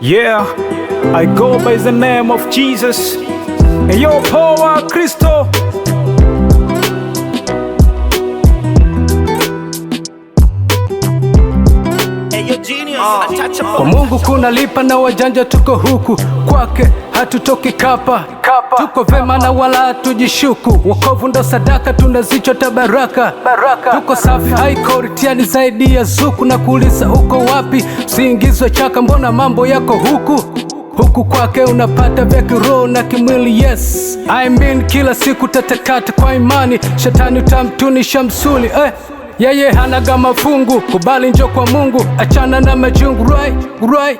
Yeah, I go by the name of Jesus. And your power, Kristo. Kwa Mungu kuna lipa na wajanja tuko huku, kwake hatutoki kapa. Tuko vema na wala hatujishuku, wokovu ndo sadaka tunazichota baraka. Tuko safi high court yani zaidi ya zuku, na kuuliza uko wapi usiingizwe chaka, mbona mambo yako huku. Huku kwake unapata vya kiroho na kimwili, yes I mean kila siku tatakata kwa imani, shetani utamtunisha msuli yeye hanaga mafungu, kubali njo kwa Mungu, achana na majungu, right.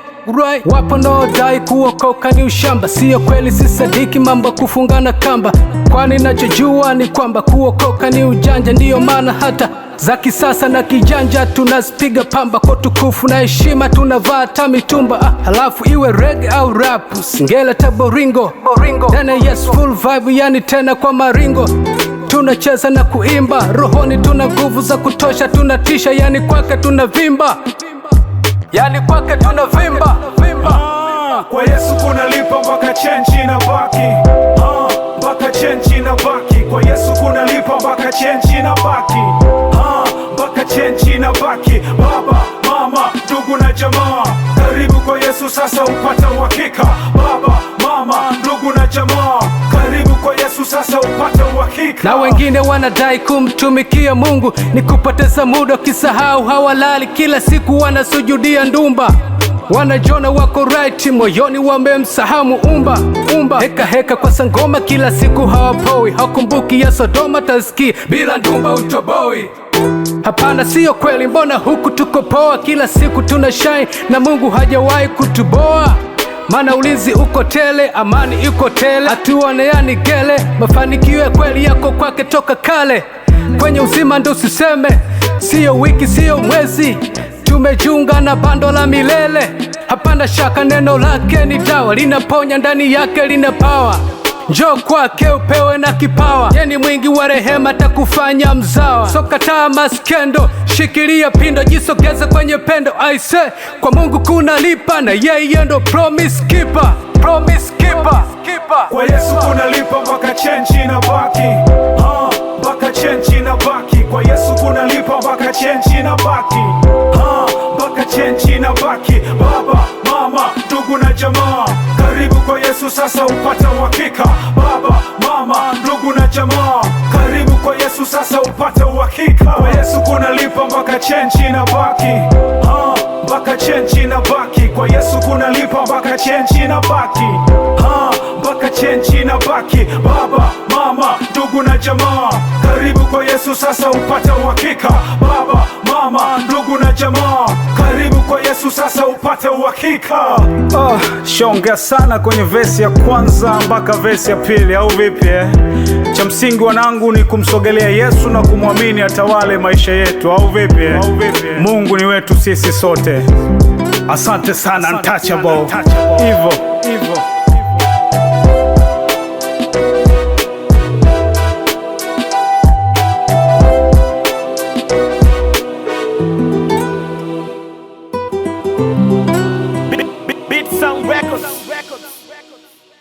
Wapo no dai kuokoka ni ushamba, siyo kweli sisadiki mambo kufungana kamba, kwani nachojua ni kwamba kuokoka ni ujanja, ndiyo maana hata za kisasa na kijanja tunazipiga pamba, kwa tukufu na heshima tunavaa hata mitumba. Halafu iwe reggae au rap, singela taboringo tena yes full vibe, yani tena kwa maringo tunacheza na kuimba, rohoni tuna nguvu za kutosha, tunatisha, yani kwake tunavimba, Kwa Yesu kunalipa mpaka chenji na baki, mpaka chenji na baki. Kwa Yesu kunalipa mpaka chenji na baki, mpaka chenji na baki. Baba, mama, ndugu na jamaa, karibu kwa Yesu sasa upata uhakika. Baba, mama, ndugu na jamaa, karibu kwa Yesu sasa upata uhakika. Na wengine wanadai kumtumikia Mungu ni kupoteza muda, kisahau hawalali, kila siku wanasujudia ndumba, wanajona wako right, moyoni wamemsahau Muumba. Heka kwa sangoma kila siku hawapoi, hakumbuki ya Sodoma taziki, bila ndumba utoboi. Hapana, siyo kweli, mbona huku tuko poa, kila siku tuna shine na Mungu hajawahi kutuboa. Mana ulinzi uko tele, amani iko tele, hatuoneani gele, mafanikio ya kweli yako kwake toka kale. Kwenye uzima ndo usiseme, siyo wiki siyo mwezi, tumejiunga na bando la milele. Hapana shaka neno lake ni dawa, linaponya ndani yake lina power. Njoo kwake upewe na kipawa, yeye ni mwingi wa rehema, takufanya mzawa. So kataa maskendo, shikilia pindo, jisogeze kwenye pendo. I say kwa Mungu kuna lipa, na yeye ndo promise keeper. Kwa Yesu kunalipa mpaka chenji na baki, mpaka chenji na baki. Kwa Yesu kunalipa mpaka chenji na baki, mpaka chenji na baki. Baba, mama, ndugu na jamaa, karibu kwa Yesu sasa upata uhakika. Baba, mama, ndugu na jamaa, karibu kwa Yesu sasa upata uhakika. Kwa Yesu kunalipa mpaka chenji na baki, mpaka chenji na baki. Kwa Yesu kunalipa mpaka chenji na baki, mpaka chenji na baki. Baba, mama, ndugu na jamaa, karibu kwa Yesu sasa upata uhakika. Baba, mama, ndugu na jamaa, karibu kwa Yesu sasa upata uhakika. Shonga sana kwenye vesi ya kwanza mpaka vesi ya pili, au vipi Cha msingi wanangu ni kumsogelea Yesu na kumwamini atawale maisha yetu, au vipi Mungu ni wetu sisi sote. Asante sana Untouchable. Ivo